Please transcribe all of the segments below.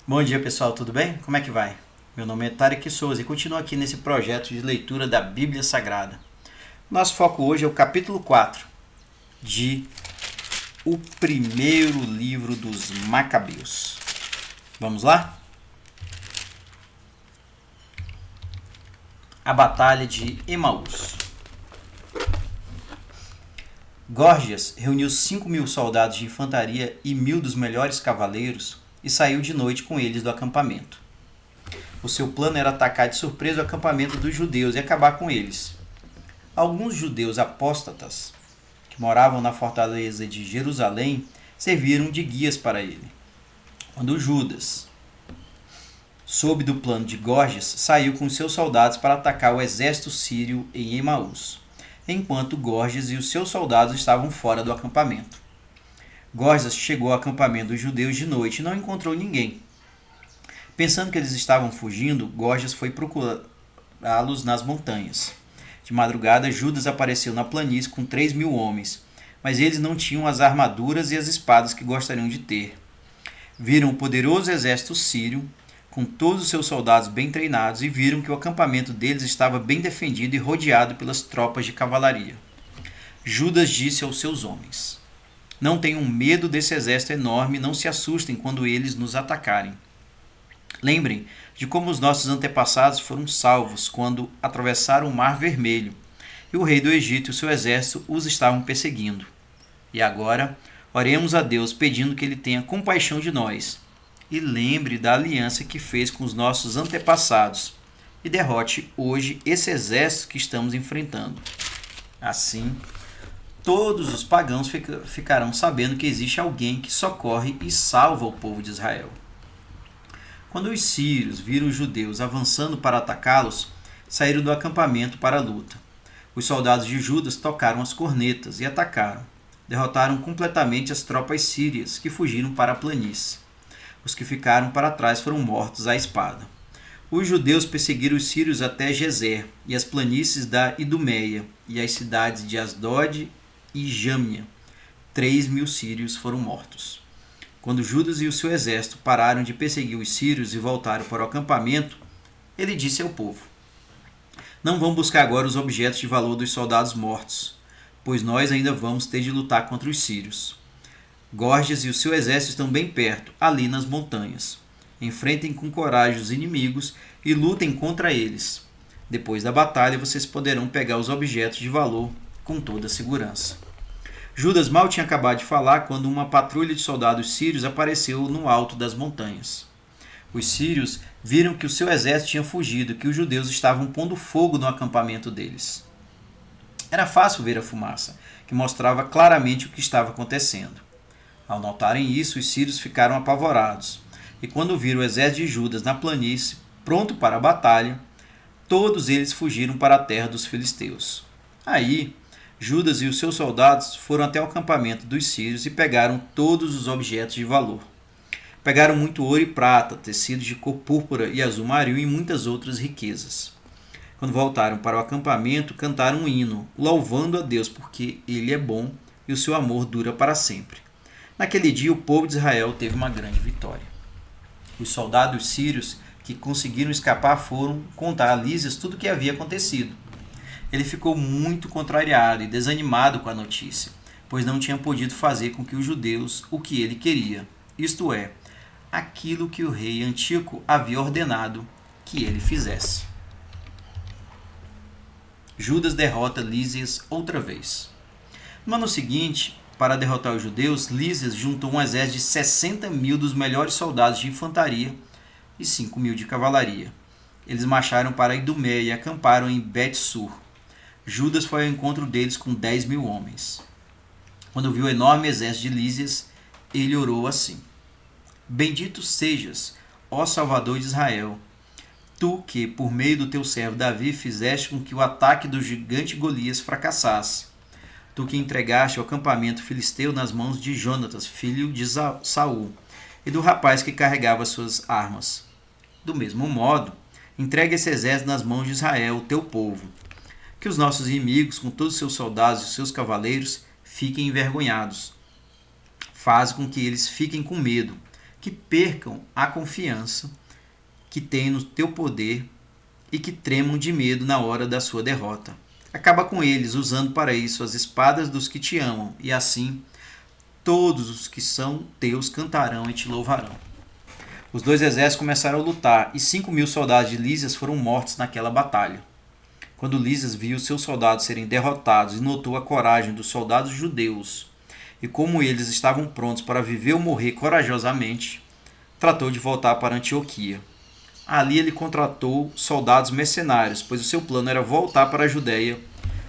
Bom dia pessoal, tudo bem? Como é que vai? Meu nome é Tarek Souza e continuo aqui nesse projeto de leitura da Bíblia Sagrada. Nosso foco hoje é o capítulo 4 de O Primeiro Livro dos Macabeus. Vamos lá? A Batalha de Emaús. Górgias reuniu 5.000 soldados de infantaria e 1.000 dos melhores cavaleiros e saiu de noite com eles do acampamento. O seu plano era atacar de surpresa o acampamento dos judeus e acabar com eles. Alguns judeus apóstatas, que moravam na fortaleza de Jerusalém, serviram de guias para ele. Quando Judas soube do plano de Górgias, saiu com seus soldados para atacar o exército sírio em Emaús, enquanto Górgias e os seus soldados estavam fora do acampamento. Górgias chegou ao acampamento dos judeus de noite e não encontrou ninguém. Pensando que eles estavam fugindo, Górgias foi procurá-los nas montanhas. De madrugada, Judas apareceu na planície com 3.000 homens, mas eles não tinham as armaduras e as espadas que gostariam de ter. Viram o poderoso exército sírio, com todos os seus soldados bem treinados, e viram que o acampamento deles estava bem defendido e rodeado pelas tropas de cavalaria. Judas disse aos seus homens: "Não tenham medo desse exército enorme, não se assustem quando eles nos atacarem. Lembrem de como os nossos antepassados foram salvos quando atravessaram o Mar Vermelho, e o rei do Egito e o seu exército os estavam perseguindo. E agora, oremos a Deus pedindo que ele tenha compaixão de nós, e lembre da aliança que fez com os nossos antepassados, e derrote hoje esse exército que estamos enfrentando. Assim, todos os pagãos ficarão sabendo que existe alguém que socorre e salva o povo de Israel." Quando os sírios viram os judeus avançando para atacá-los, saíram do acampamento para a luta. Os soldados de Judas tocaram as cornetas e atacaram. Derrotaram completamente as tropas sírias, que fugiram para a planície. Os que ficaram para trás foram mortos à espada. Os judeus perseguiram os sírios até Gezer e as planícies da Idumeia e as cidades de Asdod e Jâmia. 3.000 sírios foram mortos. Quando Judas e o seu exército pararam de perseguir os sírios e voltaram para o acampamento, ele disse ao povo: "Não vão buscar agora os objetos de valor dos soldados mortos, pois nós ainda vamos ter de lutar contra os sírios. Górgias e o seu exército estão bem perto, ali nas montanhas. Enfrentem com coragem os inimigos e lutem contra eles. Depois da batalha, vocês poderão pegar os objetos de valor com toda a segurança." Judas mal tinha acabado de falar quando uma patrulha de soldados sírios apareceu no alto das montanhas. Os sírios viram que o seu exército tinha fugido e que os judeus estavam pondo fogo no acampamento deles. Era fácil ver a fumaça, que mostrava claramente o que estava acontecendo. Ao notarem isso, os sírios ficaram apavorados, e quando viram o exército de Judas na planície, pronto para a batalha, todos eles fugiram para a terra dos filisteus. Aí, Judas e os seus soldados foram até o acampamento dos sírios e pegaram todos os objetos de valor. Pegaram muito ouro e prata, tecidos de cor púrpura e azul marinho e muitas outras riquezas. Quando voltaram para o acampamento, cantaram um hino, louvando a Deus porque Ele é bom e o seu amor dura para sempre. Naquele dia, o povo de Israel teve uma grande vitória. Os soldados sírios que conseguiram escapar foram contar a Lísias tudo o que havia acontecido. Ele ficou muito contrariado e desanimado com a notícia, pois não tinha podido fazer com que os judeus o que ele queria, isto é, aquilo que o rei Antíoco havia ordenado que ele fizesse. Judas derrota Lísias outra vez. No ano seguinte, para derrotar os judeus, Lísias juntou um exército de 60.000 dos melhores soldados de infantaria e 5.000 de cavalaria. Eles marcharam para Idumeia e acamparam em Bet-sur. Judas foi ao encontro deles com 10.000 homens. Quando viu o enorme exército de Lísias, ele orou assim: "Bendito sejas, ó Salvador de Israel, tu que, por meio do teu servo Davi, fizeste com que o ataque do gigante Golias fracassasse. Tu que entregaste o acampamento filisteu nas mãos de Jonatas, filho de Saul, e do rapaz que carregava suas armas. Do mesmo modo, entregue esse exército nas mãos de Israel, o teu povo. Que os nossos inimigos, com todos os seus soldados e os seus cavaleiros, fiquem envergonhados. Faz com que eles fiquem com medo, que percam a confiança que têm no teu poder e que tremam de medo na hora da sua derrota. Acaba com eles, usando para isso as espadas dos que te amam, e assim todos os que são teus cantarão e te louvarão. Os dois exércitos começaram a lutar, e 5.000 soldados de Lísias foram mortos naquela batalha. Quando Lísias viu seus soldados serem derrotados e notou a coragem dos soldados judeus, e como eles estavam prontos para viver ou morrer corajosamente, tratou de voltar para Antioquia. Ali ele contratou soldados mercenários, pois o seu plano era voltar para a Judéia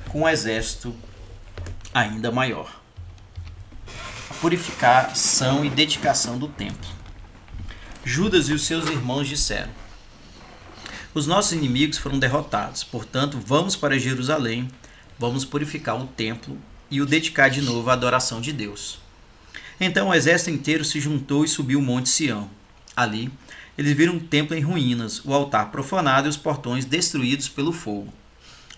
com um exército ainda maior. A purificação e dedicação do templo. Judas e os seus irmãos disseram: os nossos inimigos foram derrotados, portanto, vamos para Jerusalém, vamos purificar o templo e o dedicar de novo à adoração de Deus. Então o exército inteiro se juntou e subiu o monte Sião. Ali, eles viram um templo em ruínas, o altar profanado e os portões destruídos pelo fogo.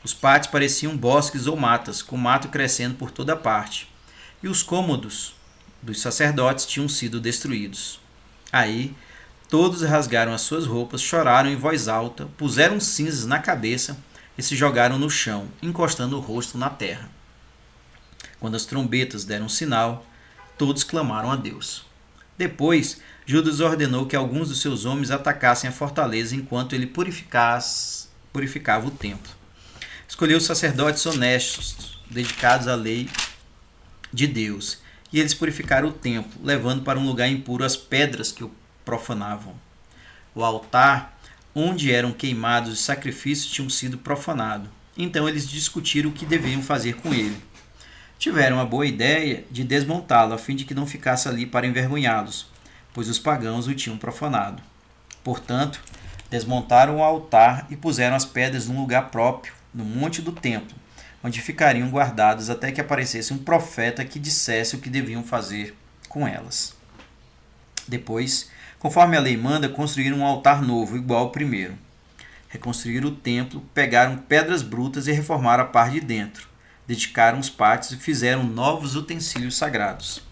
Os pátios pareciam bosques ou matas, com mato crescendo por toda parte, e os cômodos dos sacerdotes tinham sido destruídos. Aí, todos rasgaram as suas roupas, choraram em voz alta, puseram cinzas na cabeça e se jogaram no chão, encostando o rosto na terra. Quando as trombetas deram sinal, todos clamaram a Deus. Depois, Judas ordenou que alguns dos seus homens atacassem a fortaleza enquanto ele purificava o templo. Escolheu sacerdotes honestos, dedicados à lei de Deus, e eles purificaram o templo, levando para um lugar impuro as pedras que o profanavam. O altar onde eram queimados os sacrifícios tinha sido profanado. Então eles discutiram o que deveriam fazer com ele. Tiveram a boa ideia de desmontá-lo, a fim de que não ficasse ali para envergonhá-los, pois os pagãos o tinham profanado. Portanto, desmontaram o altar e puseram as pedras num lugar próprio, no monte do templo, onde ficariam guardadas até que aparecesse um profeta que dissesse o que deviam fazer com elas. Depois, conforme a lei manda, construíram um altar novo, igual ao primeiro. Reconstruíram o templo, pegaram pedras brutas e reformaram a parte de dentro. Dedicaram os pátios e fizeram novos utensílios sagrados.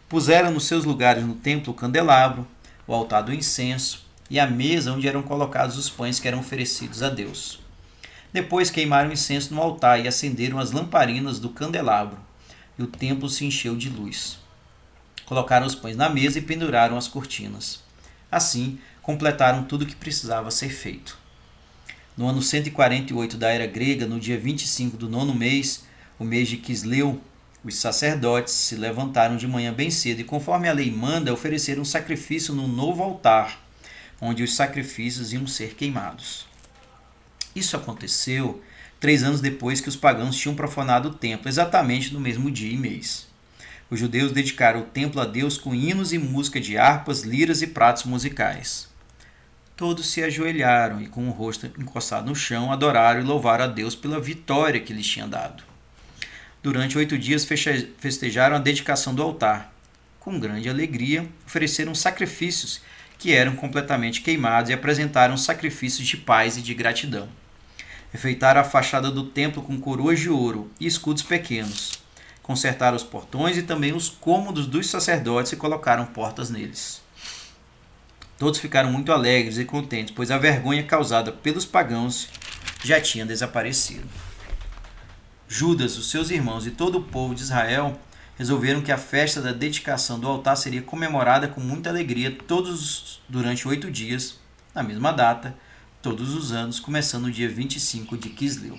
Puseram nos seus lugares no templo o candelabro, o altar do incenso e a mesa onde eram colocados os pães que eram oferecidos a Deus. Depois queimaram incenso no altar e acenderam as lamparinas do candelabro, e o templo se encheu de luz. Colocaram os pães na mesa e penduraram as cortinas. Assim, completaram tudo o que precisava ser feito. No ano 148 da era grega, no dia 25 do 9º mês, o mês de Quisleu, os sacerdotes se levantaram de manhã bem cedo e, conforme a lei manda, ofereceram um sacrifício no novo altar, onde os sacrifícios iam ser queimados. Isso aconteceu 3 anos depois que os pagãos tinham profanado o templo, exatamente no mesmo dia e mês. Os judeus dedicaram o templo a Deus com hinos e música de harpas, liras e pratos musicais. Todos se ajoelharam e, com o rosto encostado no chão, adoraram e louvaram a Deus pela vitória que lhes tinha dado. Durante 8 dias festejaram a dedicação do altar. Com grande alegria, ofereceram sacrifícios que eram completamente queimados e apresentaram sacrifícios de paz e de gratidão. Enfeitaram a fachada do templo com coroas de ouro e escudos pequenos. Consertaram os portões e também os cômodos dos sacerdotes e colocaram portas neles. Todos ficaram muito alegres e contentes, pois a vergonha causada pelos pagãos já tinha desaparecido. Judas, os seus irmãos e todo o povo de Israel resolveram que a festa da dedicação do altar seria comemorada com muita alegria durante 8 dias, na mesma data, todos os anos, começando no dia 25 de Quisleu.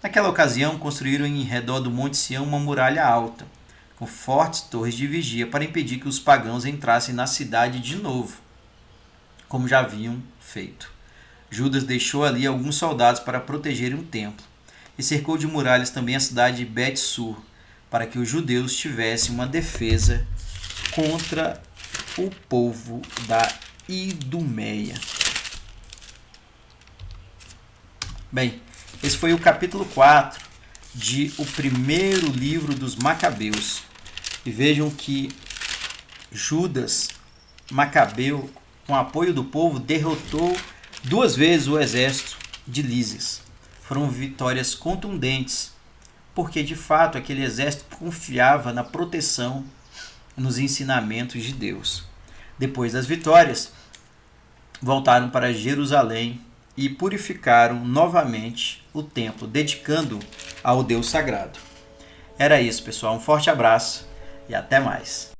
Naquela ocasião, construíram em redor do Monte Sião uma muralha alta, com fortes torres de vigia para impedir que os pagãos entrassem na cidade de novo, como já haviam feito. Judas deixou ali alguns soldados para protegerem o templo, e cercou de muralhas também a cidade de Bet-sur, para que os judeus tivessem uma defesa contra o povo da Idumeia. Bem, esse foi o capítulo 4 de o primeiro livro dos Macabeus. E vejam que Judas Macabeu, com apoio do povo, derrotou 2 vezes o exército de Lísias. Foram vitórias contundentes, porque de fato aquele exército confiava na proteção e nos ensinamentos de Deus. Depois das vitórias, voltaram para Jerusalém e purificaram novamente o templo, dedicando-o ao Deus sagrado. Era isso, pessoal. Um forte abraço e até mais.